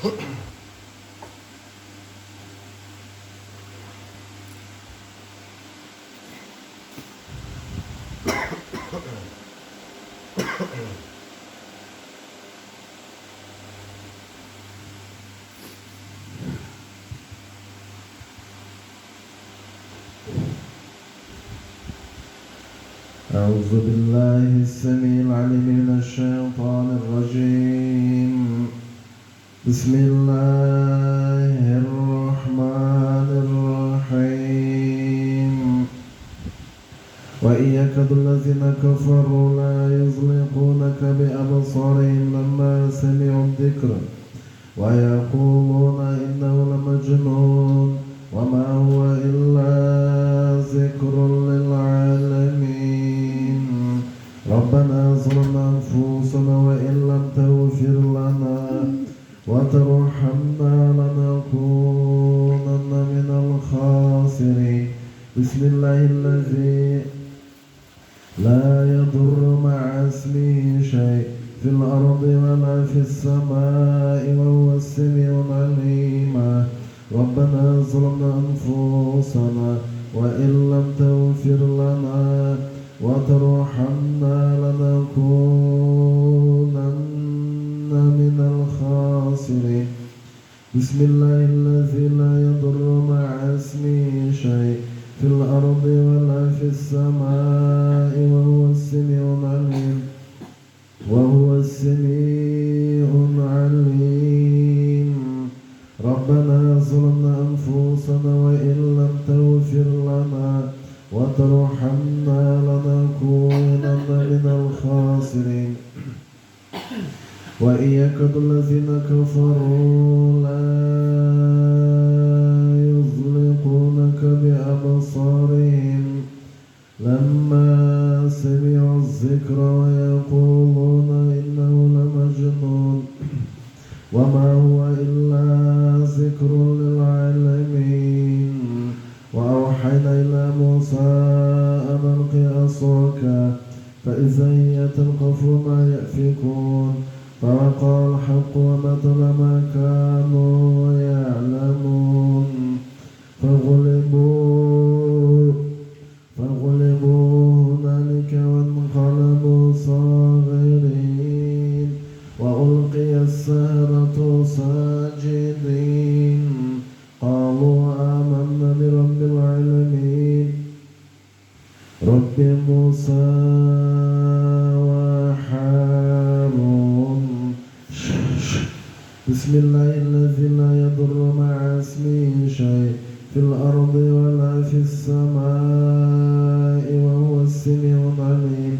أعوذ بالله السميع العليم من الشيطان الرجيم. بسم الله الرحمن الرحيم. وإن يكاد الذين كفروا لا يزلقونك بأبصارهم لما سمعوا الذكر ويقولون إنه لمجنون وما هو إلا ذكر للعالمين. ربنا ظلمنا أنفسنا وإن لم تغفر لنا وترحمنا لنكونن من الخاسرين. بسم الله الذي لا يضر مع اسمه شيء في الأرض ولا في السماء وهو السميع العليم. ربنا ظلمنا أنفسنا وإن لم تغفر لنا وترحمنا لنكونن من الخاسرين. بسم الله الذي لا يضر مع اسمه شيء في الأرض ولا في السماء وهو السميع العليم. ربنا ظلمنا أنفسنا وإن لم تغفر لنا وترحمنا لنكونن من الخاسرين. وإن يكاد الذين كفروا لا يزلقونك بأبصارهم لما سمعوا الذكر ويقولون إنه لمجنون وما هو إلا ذكر للعالمين. وأوحينا إلى موسى أن ألق عصاك فإذا هي تلقف ما يأفكون فوقع الحق وبطل ما كانوا يعلمون. فغلبوا هنالك وانقلبوا صاغرين وألقي السحرة ساجدين قالوا آمنا برب العالمين رب موسى وهارون. بسم الله الذي لا يضر مع اسمه شيء في الأرض ولا في السماء وهو السميع العليم.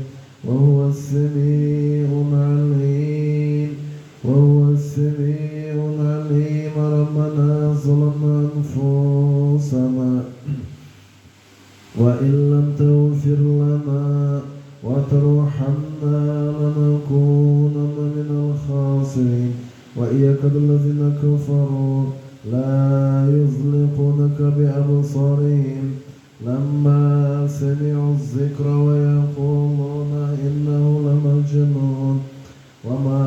ربنا ظلمنا أنفسنا وإن لم تغفر لنا وترحمنا لنكونن من الخاسرين. وإن يكاد الذين كفروا لا يزلقونك بأبصارهم لما سمعوا الذكر ويقولون إنه لمجنون وما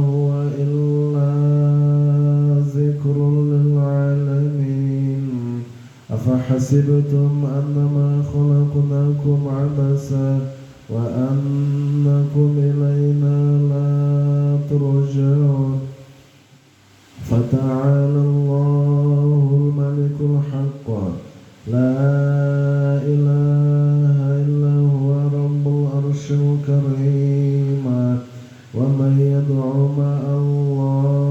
هو إلا ذكر للعالمين. أفحسبتم أنما خلقناكم عبثا وأنكم إلينا لا ترجعون. فتعالى الله الملك الحق لا إله إلا هو رب العرش الكريم. ومن يدعو مع الله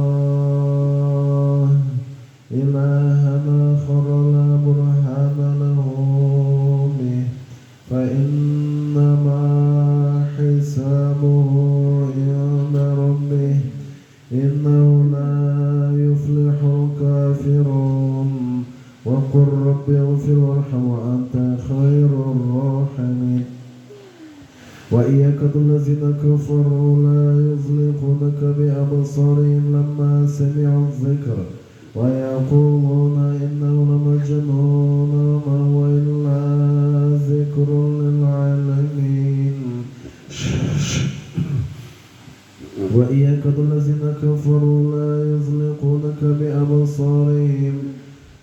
إلها آخر لا برهان له به فإنما حسابه عند ربه إنه لا يفلح الكافرون. وقل رب اغفر وارحم وأنت خير الراحمين. وإن يكاد الذين كفروا لا يزلقونك بأبصارهم لما سمعوا الذكر ويقولون إنه لمجنون وما هو إلا ذكر للعالمين. وإن يكاد الذين كفروا لا يزلقونك بأبصارهم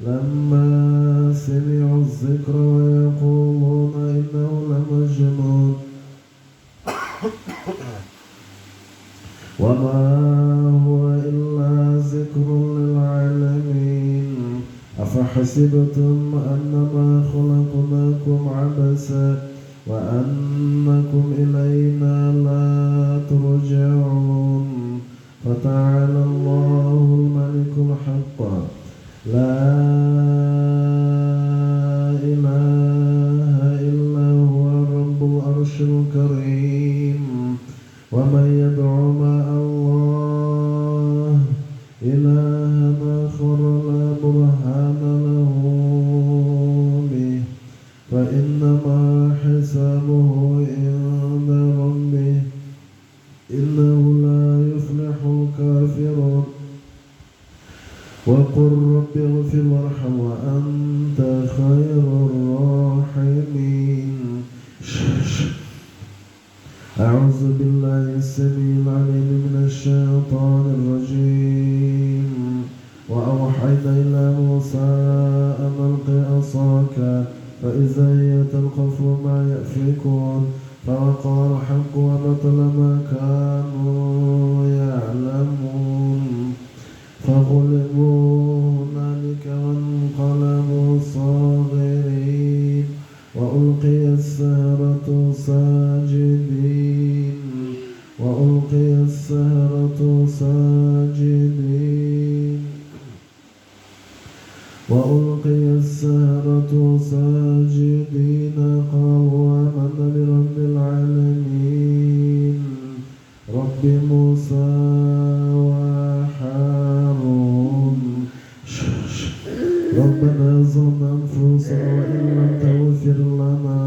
لما سمعوا الذكر ويقولون إنه لمجنون وما هو إلا ذكر للعالمين أفحسبتم أنما خلقناكم عبثا وأنكم إلينا لا ترجعون فتعالى الله الملك الحق لا إله إلا هو رب العرش الكريم ومن يدعو مع الله إلها آخر لا برهان له به فإنما حسابه عند ربه إنه لا يفلح الكافرون وقل رب اغفر وارحم وأنت خير الراحمين أعوذ بالله السميع العليم من الشيطان الرجيم وأوحينا إلى موسى أن ألق عصاك فإذا هي تلقف ما يأفكون فوقع الحق وبطل ما كانوا يعلمون فغلبوا هنالك وانقلبوا صاغرين وألقي السحرة ساجدين وألقي السحرة ساجدين وألقي السحرة ساجدين قالوا آمنا برب العالمين رب موسى وهارون ربنا ظلمنا أنفسنا وإن لم تغفر لنا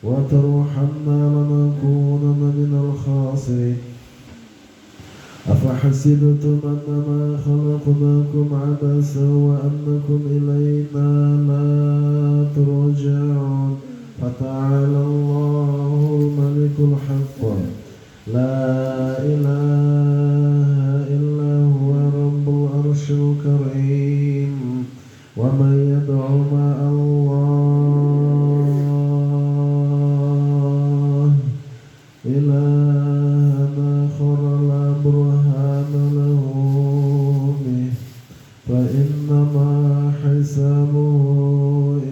وترحمنا لنكونن من الخاسرين أفحسبتم أنما خلقناكم عبثا وأنكم إلينا لا ترجعون فتعالى الله الملك الحق لا إله إلا هو رب العرش الكريم ومن يدعو مع الله إلها آخر لا برهان له به فإنما حسابه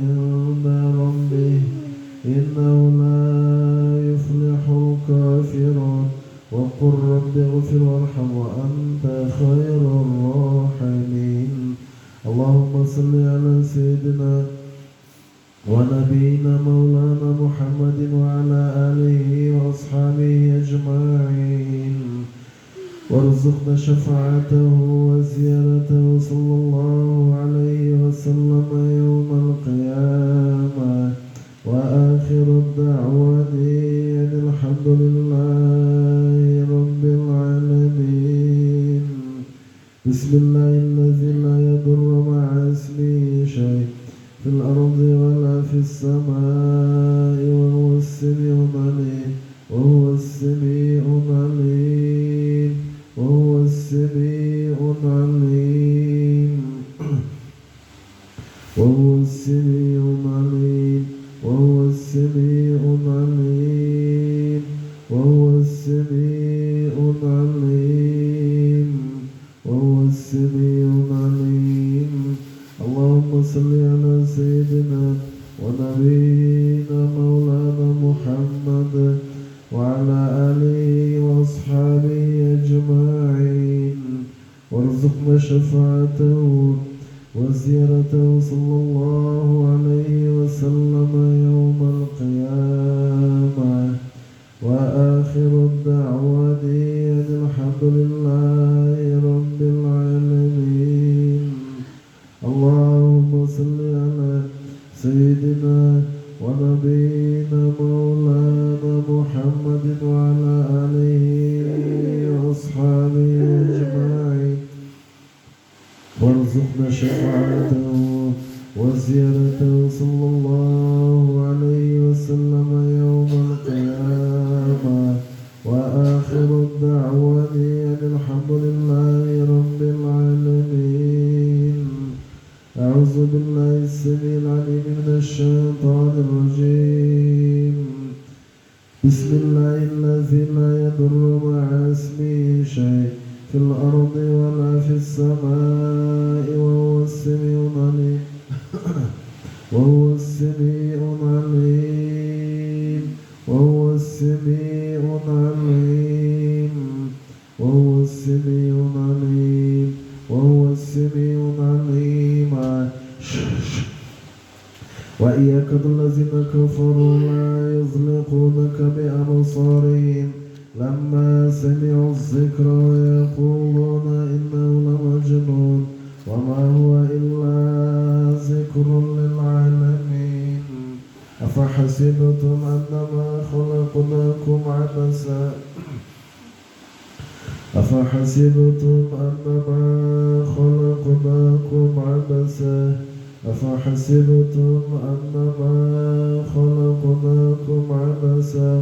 عند ربه إنه لا يفلح الكافرون وقل رب اغفر وارحم وأنت خير الراحمين اللهم صل على سيدنا ونبينا مولانا محمد وعلى آله وأصحابه أجمعين وارزقنا شفاعته وزيارته صلى الله عليه وسلم يوم القيامة وآخر الدعوة أن الحمد لله رب العالمين بسم الله الذي لا يضر مع اسمه شيء في الأرض ولا في السماء وهو السميع العليم وهو السميع العليم وهو السميع العليم وهو السميع العليم وهو السميع العليم وهو السميع العليم وهو السميع العليم اللهم صل على سيدنا ونبينا مولانا محمد وعلى آله وأصحابه أجمعين وارزقنا شفاعته وزيارته صلى الله عليه وسلم يوم القيامة وآخر الدعوة أن الحمد لله رب العالمين اللهم صل على سيدنا ونبينا مولانا محمد وعلى آله وأصحابه أجمعين وارزقنا شفاعته وزيارته صلى الله عليه وسلم يوم القيامة وآخر الدعوة دعواني أن الحمد لله رب العالمين. أعوذ بالله السميع العليم من الشيطان الرجيم. بسم الله الذي لا يضر مع اسمه شيء في الأرض ولا في السماء وهو السميع العليم وهو السميع العليم وهو السميع العليم وهو السميع العليم وهو السميع العليم. وإياك الذين كفروا لا يزلقونك بأبصارهم لما سمعوا الذكر ويقولون إنه لمجنون وما هو إلا ذكر للعالمين. أفحسبتم أنما خلقناكم عبثا أفحسبتم أنما خلقناكم عبثا أفحسبتم أنما خلقناكم عبثا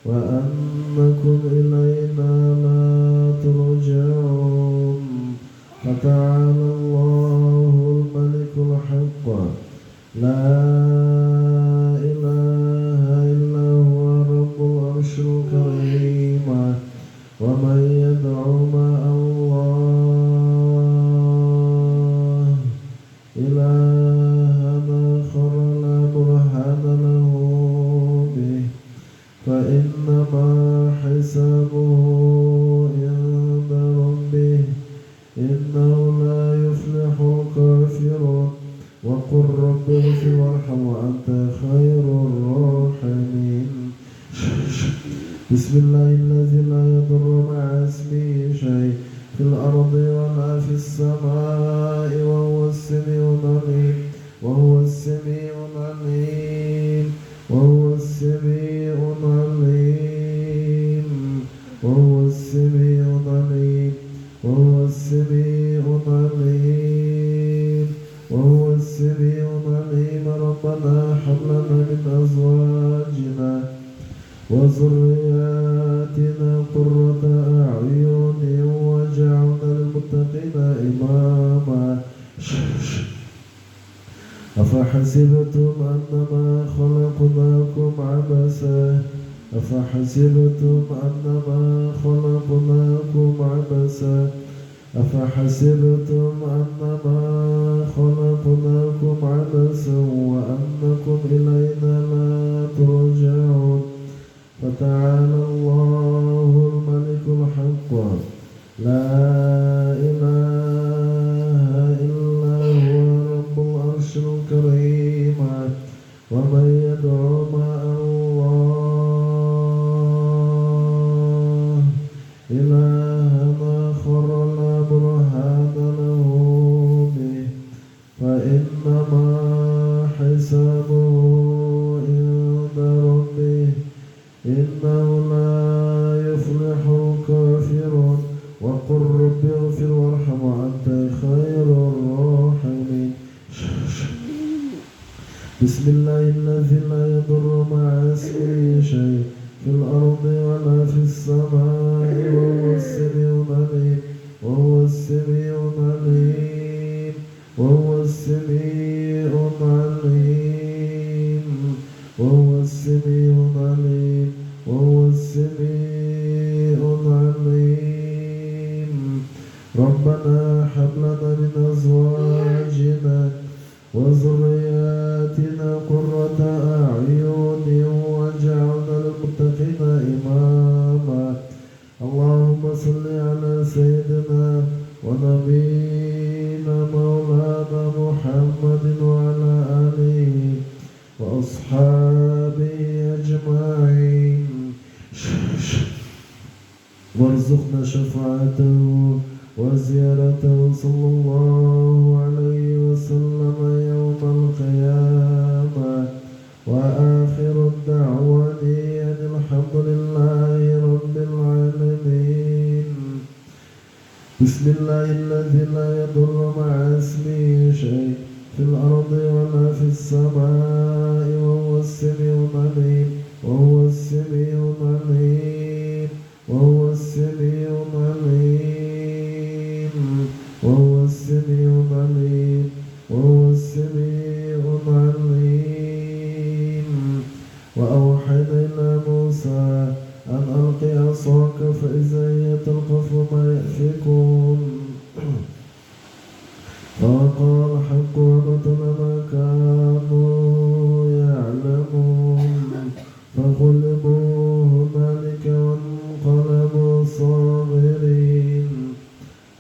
وأنكم إلينا لا ترجعون. فتعالى الله الملك الحق لا إله إلا هو رب العرش الكريم. ومن يدعو مع الله إلها آخر لا برهان له به فإنما حسابه عند ربه إنه لا يفلح الكافرون. وقل رب اغفر وارحم وأنت خير الراحمين. بسم الله الذي لا يضر مع اسمه شيء في الأرض ولا في السماء وهو السميع العليم وهو السميع العليم وهو السميع العليم وهو السميع العليم وهو السميع العليم وهو السميع العليم. ربنا هب لنا من أزواجنا وذرياتنا قرة أعين واجعلنا للمتقين إماما. أفحسبتم أنما خلقناكم عبثا أفحسبتم أنما خلقناكم عبثا أفحسبتم أنما خلقناكم عبثا وأنكم إلينا لا ترجعون. فتعالى الله الملك الحق لا إله إلا هو رب العرش الكريم. ومن يدعو مع الله إلها آخر لا برهان له به فإنما حسابه عند ربه إنه لا يفلح الكافرون. وقل رب اغفر وارحم وأنت خير الراحمين. بسم الله الذي لا يضر مع اسمه شيء في الأرض ولا في السماء وهو السميع العليم وهو السميع العليم وهو السميع العليم وهو السميع العليم وهو السميع العليم. ربنا هب لنا من أزواجنا وذرياتنا قرة أعين واجعلنا للمتقين إماما. اللهم صل على سيدنا ونبينا مولانا محمد وعلى آله وأصحابه أجمعين وارزقنا شفاعته وزيارته صلى الله عليه وسلم يوم القيامة. وآخر الدعوة أن الحمد لله رب العالمين. بسم الله الذي لا يضر مع اسمه شيء في الأرض ولا في السماء وهو السميع العليم وهو السميع العليم وهو السميع فإذا هي تلقف ما يأفكون فوقع الحق وبطل ما كانوا يعلمون فغلبوا هنالك وانقلبوا صاغرين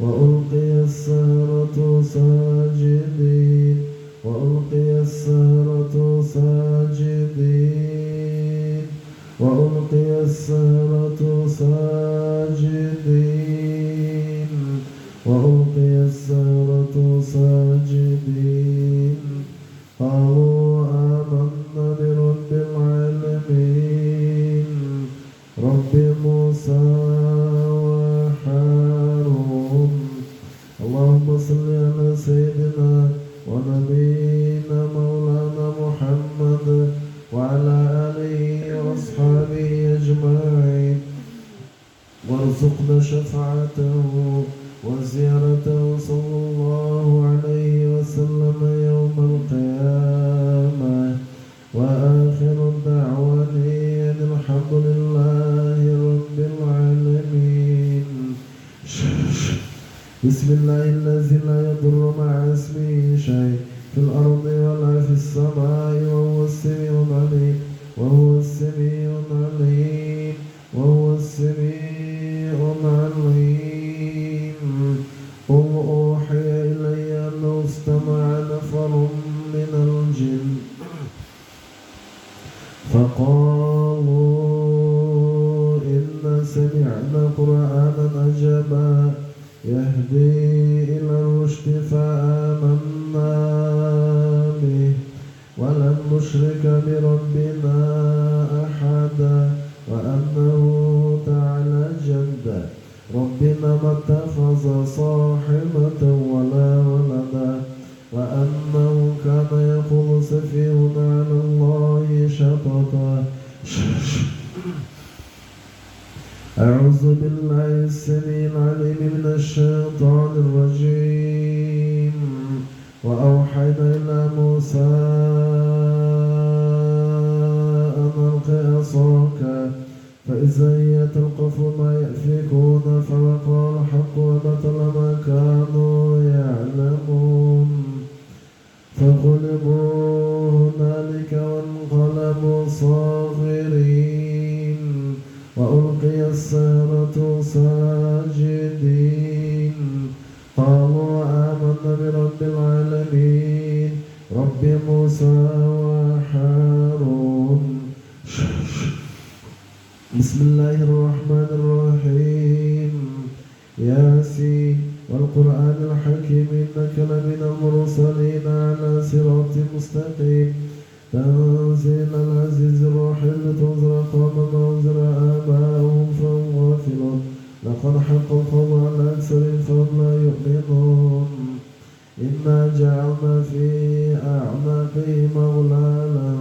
وألقي السحرة ساجدين وألقي السحرة ساجدين وألقي السحرة ساجدين وألقي السحرة ساجدين قالوا آمنا برب العالمين رب موسى وهارون اللهم صل على سيدنا ونبينا مولانا محمد وعلى آله وأصحابه أجمعين وارزقنا شفاعته وزيارته صلى الله عليه وسلم يوم القيامة وآخر دعوانا أن الحمد لله رب العالمين. بسم الله الذي لا يضر مع اسمه شيء في الأرض ولا في السماء وهو السميع العليم وهو السميع العليم وهو السميع العليم. قل أوحي إلي أنه استمع نفر من الجن فقالوا إنا سمعنا قرآنا عجبا يهدي إلى الرشد فآمنا به ولن نشرك بربنا أحدا وأنه تعالى جد ربنا ما اتخذ صاحبة ولا ولدا وأنه كان يقول سفيهنا على الله شططا. أعوذ بالله السميع العليم من الشيطان الرجيم. وأوحينا إلى موسى أن ألق عصاك فإذا هي تلقف ما يأفكون فوقع الحق وبطل ما كانوا يعلمون فغلبوا هنالك وانقلبوا صاغرين وألقي السحرة ساجدين قالوا آمنا برب العالمين رب موسى وهارون. بسم الله الرحمن الرحيم. ياسين والقرآن الحكيم إنك لمن المرسلين على صراط مستقيم تنزيل العزيز الرحيم لتنذر قوما ما أنذر آباؤهم فهم غافلون لقد حق القول على أكثرهم فهم لا يؤمنون إنا جعلنا في أعناقهم أغلالا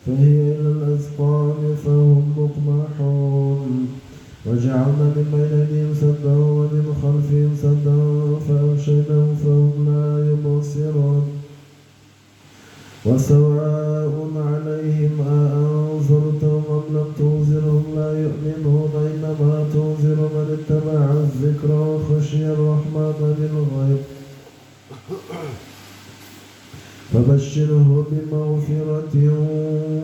فهي إلى الأذقان فهم مقمحون وجعلنا من بين أيديهم سدا ومن خلفهم سدا فأغشيناهم فهم لا يبصرون وسواء عليهم أأنذرتهم أم لم تنذرهم لا يؤمنون إنما تنذر من اتبع الذكر وخشي الرحمن بالغيب فبشره بمغفرة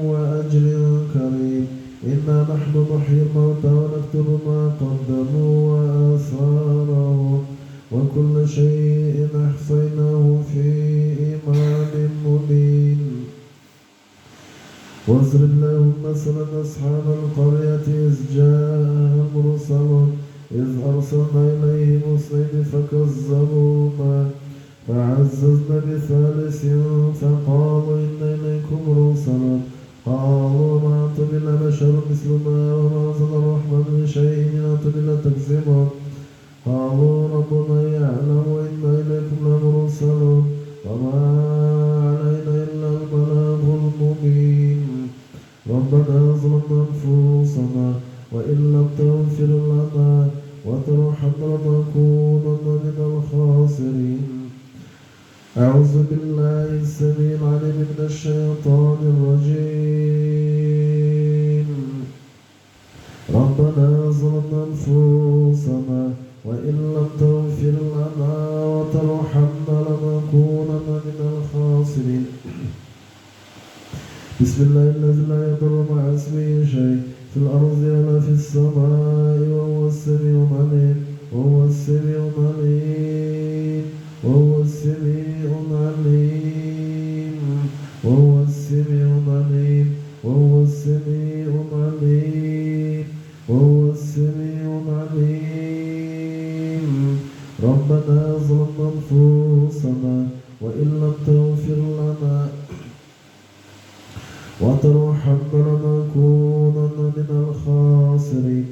وأجر كريم. إنا نحن نحيي الموتى ونكتب ما قدموا وآثارهم وكل شيء أحصيناه في إمام مبين. واضرب لهم مثلا أصحاب القرية إذ جاءها المرسلون إذ أرسلنا إليهم اثنين فكذبوهما فعززنا بثالث فقالوا إنا إليكم مرسلون قالوا ما أنتم إلا بشر مثلنا وما أنزل الرحمن من شيء إن أنتم إلا تكذبون قالوا ربنا يعلم وإنا إليكم لمرسلون وما علينا إلا البلاغ المبين. ربنا ظلمنا أنفسنا وإن لم تغفر لنا وترحمنا لنكونن من الخاسرين. أعوذ بالله السميع العليم من الشيطان الرجيم. ربنا ظلمنا أنفسنا وإن لم تغفر لنا وترحمنا لنكونن من الخاسرين. بسم الله الذي لا يضر مع اسمه شيء في الأرض ولا في السماء وهو السميع العليم وهو السميع العليم وهو السميع العليم وهو السميع العليم وهو السميع العليم وهو السميع العليم. ربنا ظلمنا أنفسنا وإن لم تغفر لنا وترحمنا لنكونن من الخاسرين.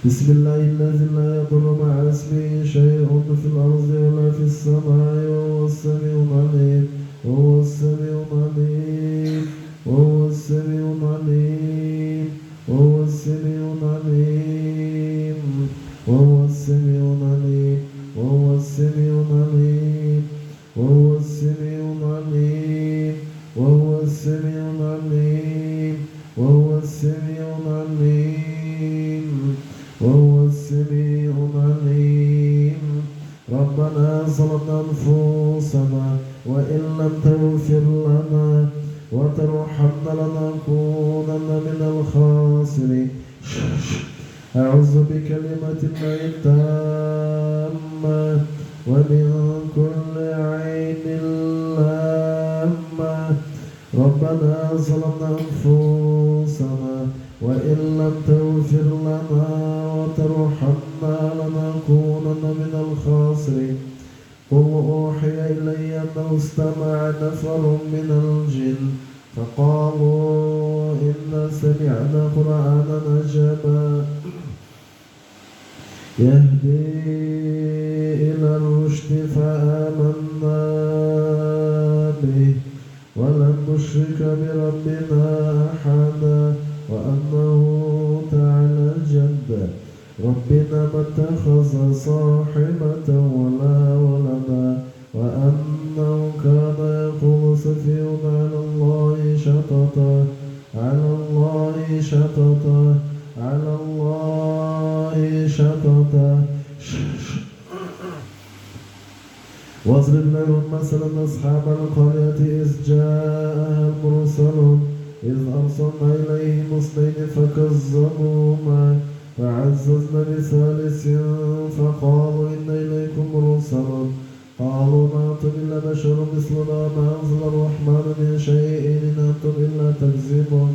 بسم الله الذي لا يضر مع اسمه شيء في الأرض ولا في السماء وهو السميع العليم وهو السميع العليم وهو السميع العليم وهو السميع العليم وهو السميع العليم وهو السميع العليم وهو السميع العليم وهو السميع العليم وهو السميع العليم وهو السميع العليم. ربنا ظلمنا أنفسنا وإن لم تغفر لنا وترحمنا لنكونن من الخاسرين. أعوذ بكلمة الله التامة ومن كل عين لامة. ربنا ظلمنا أنفسنا وإن لم تغفر لنا وترحمنا لنكونن من الخاسرين. قل أوحي إلي أنه استمع نفر من الجن فقالوا إنا سمعنا قرآنا عجبا يهدي إلى الرشد فآمنا به ولن نشرك بربنا أحدا وأنه تعالى جد ربنا ما اتخذ صاحبة ولا ولدا وأنه كان يقول سفيهنا على الله شططا على الله شططا على الله شططا. واضرب لهم مثلا أصحاب القرية إذ جاءها المرسلون إذ أرسلنا إليهم اثنين فكذبوهما فعززنا بثالث فقالوا إن إليكم مرسلون قالوا ما أنتم إلا بشر مثلنا ما أنزل الرحمن من شيء إن أنتم إلا تكذبون.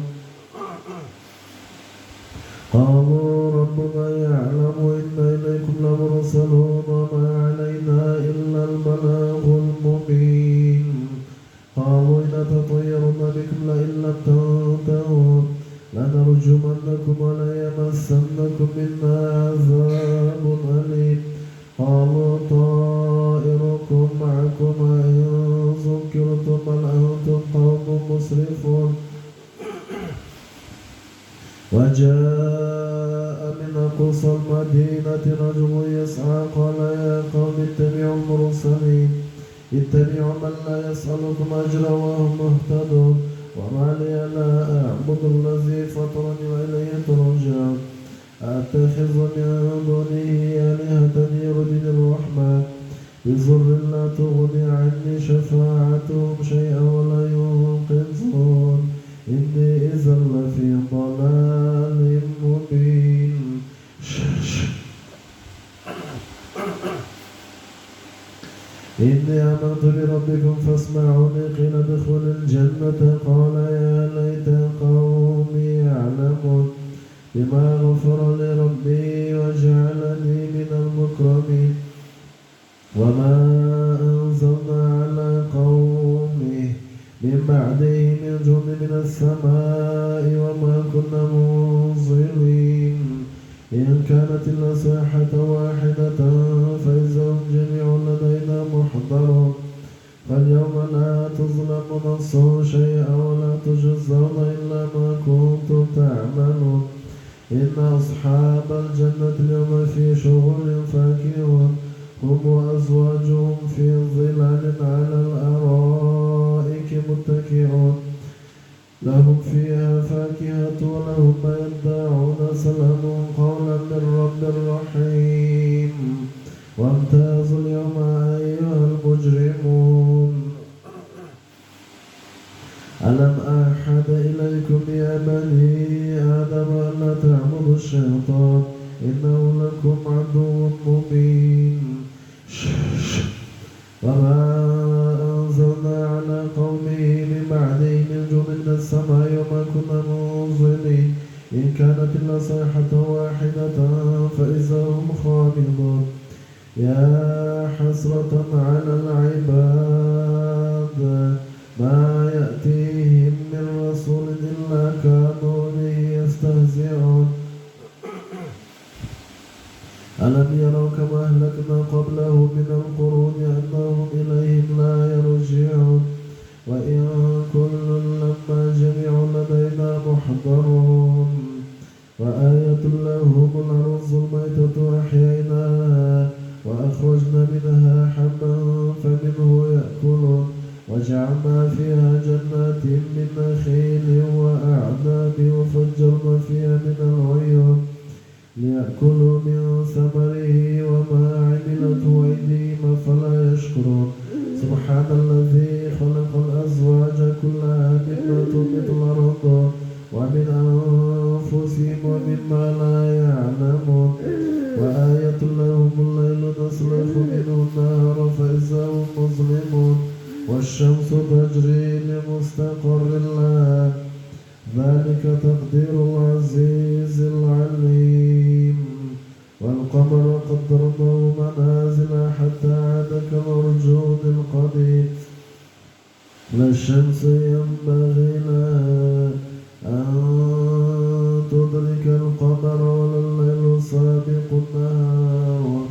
قالوا ربنا يعلم إنا إليكم لمرسلون وما علينا إلا البلاغ المبين. قالوا إن تطيرنا بكم لئن لم تنتهوا لنرجمنكم وليمسنكم منا عذاب أليم. قالوا طائركم معكم إن ذكرتم بل أنتم قوم مسرفون. وجاء من أقصى المدينة رجل يسعى قال يا قوم اتبعوا المرسلين اتبعوا من لا يسألكم أجرا وهم مهتدون. وما لي لا أعبد الذي فطرني وإليه ترجعون. أتخذ من دونه آلهة يردني الرحمن بضر لا تغني عني شفاعتهم شيئا ولا ينقذون إني إذا لفي ضلال مبين. إني آمنت بربكم فاسمعوني قيل ادخل الجنة قال يا ليت قومي يعلمون بما غفر لي ربي وجعلني من المكرمين. وما أنزلنا على قومه من بعده من جند من السماء وما كنا منزلين إن كانت إلا صيحة واحدة فإذا هم جميع لدينا محضرون. فاليوم لا تظلم نفس شيئا ولا تجزون إلا ما كنتم تعملون. إن أصحاب الجنة اليوم في شغل فاكهون هم وأزواجهم في ظلال على الأرائك متكئون. لهم فيها فاكهة ولهم ما يدعون سلام قولا من رب رحيم وامتازوا اليوم أيها المجرمون ألم أعهد إليكم يا بني آدم ألا تعبدوا الشيطان إنه لكم عدو مبين وما أنزلنا على قومه من بعده من جند من السماء وما كنا منزلين إن كانت إلا صيحة واحدة فإذا هم خامدون يا حسرة على العباد ما يأتيهم من رسول إلا كانوا به يستهزئون ألم يروا كما أهلكنا قبله من القرون أنهم إليهم لا يرجعون وإن كل لما جميع لدينا محضرون وآية لهم الأرض الميتة أحييناها وأخرجنا منها حبا فمنه يأكلون وجعلنا فيها جنات من نخيل وأعناب وفجرنا فيها من العيون ليأكلوا من ثمره وما عملته أيديهم فلا يشكرون سبحان الذي خلق الأزواج كلها مما تنبت الأرض ومن أنفسهم ومما لا يعلمون وآية لهم الليل نسلخ منه النهار فإذا هم مظلمون والشمس تجري لمستقر لها ذلك تقدير العزيز العليم والقمر قدرناه منازل حتى عاد كالعرجون القديم لا الشمس ينبغي لها أن تدرك القمر ولا الليل سابق النهار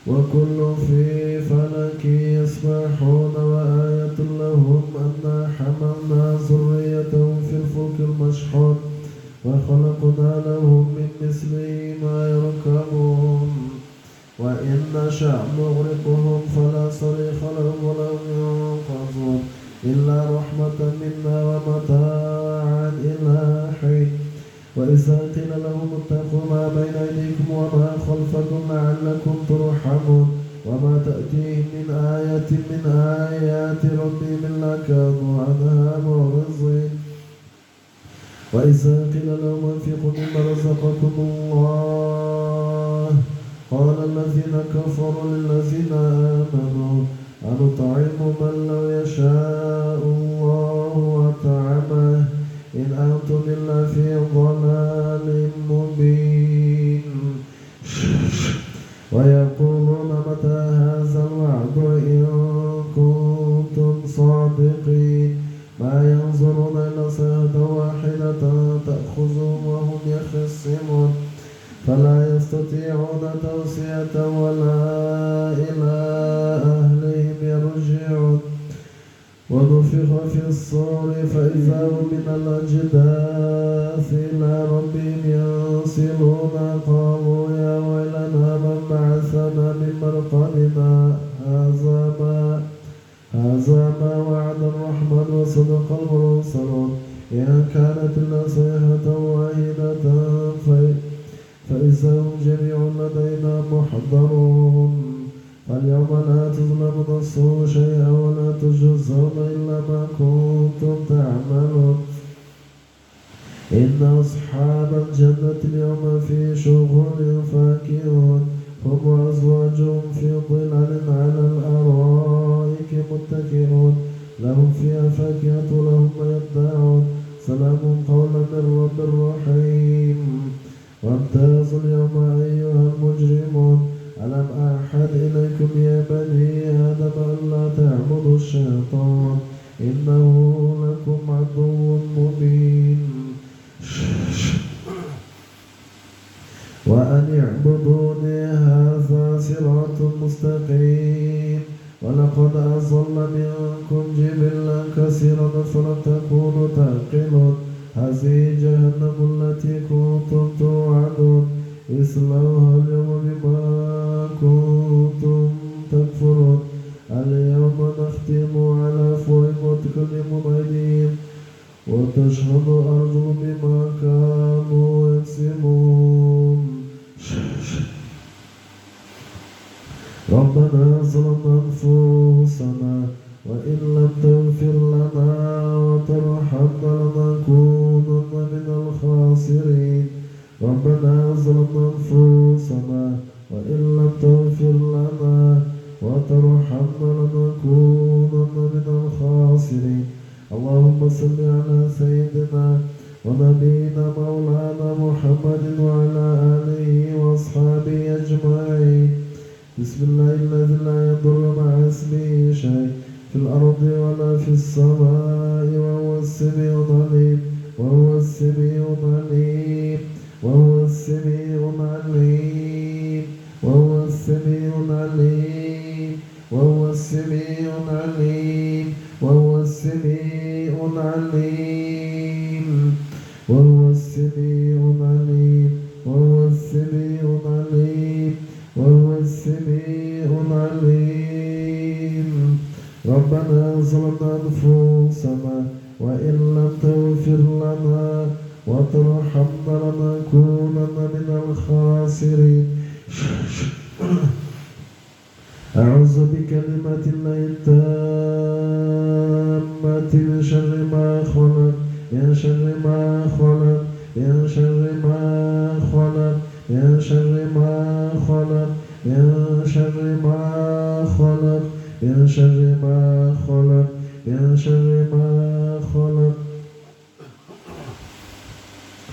وكل في فلك يسبحون وآية لهم أنا حملنا ذريتهم في الفلك المشحون وخلقنا لهم من مثله ما يركبون وإن نشأ نغرقهم فلا صريخ لهم ولا ينقذون إلا رحمة منا ومتاعا إلى حين وإذا قيل لهم اتقوا ما بين أيديكم وما خلفكم لعلكم ترحمون وما تأتيهم من آية من آيات ربهم إلا كانوا عنها معرضين وإذا قيل لهم انفقوا مما رزقكم الله قال الذين كفروا للذين آمنوا أنطعم من لو يشاء الله أطعمه إن أنتم إلا في ضلال مبين ويقولون متى هذا الوعد إن كنتم صادقين ما ينظرون إلا صيحة واحدة تأخذهم وهم يخصمون فلا يستطيعون توصية ولا إلى أهلهم يرجعون ونفخ في الصور فإذا هم من الأجداث إلى ربهم ينسلون قالوا يا ويلنا من بعثنا من مرقدنا هذا ما وعد الرحمن وصدق المرسلون إن كانت إلا صيحة واحدة فإذا هم جميع لدينا محضرون فاليوم لا تظلم نفس شيئا ولا تجزون إلا ما كنتم تعملون إن أصحاب الجنة اليوم في شغل فاكهون هم وأزواجهم في ظلال على الأرائك متكئون لهم فيها فاكهة لهم ما يدعون سلام قولا من رب رحيم وامتازوا اليوم أيها المجرمون ألم أعهد إليكم يا بني آدم ألا تعبدوا الشيطان إنه لكم عدو مبين وأن اعبدوني هذا صراط مستقيم ولقد أضل منكم جبلا كثيرا فلم تكونوا تعقلون هذه جهنم التي كنتم توعدون اصلوها اليوم بما كنتم تكفرون اليوم نختم على أفواههم وتكلمنا أيديهم وتشهد تشهد أرجل بما كانوا يكسبون ربنا ظلمنا أنفسنا وإن لم تغفر لنا وترحمنا لنكونن من الخاسرين ربنا ظلمنا أنفسنا وإن لم تغفر لنا وترحمنا لنكونن من الخاسرين اللهم صل على سيدنا ونبينا مولانا محمد وعلى آله وأصحابه أجمعين بسم الله الذي لا يضر مع اسمه شيء في الأرض ولا في السماء وهو السميع العليم وهو السميع العليم وهو السميع العليم وهو السميع العليم وهو السميع العليم وهو السميع العليم وهو السميع العليم وهو السميع العليم وهو السميع العليم ربنا ظلمنا أنفسنا وإن لم تغفر لنا وترحمنا لنكونن من الخاسرين أعوذ بكلمات الله التامة من شر ما خلق من شر ما خلق من شر ما خلق من شر ما خلق من شر ما خلق من شر ما خلق من شر ما خلق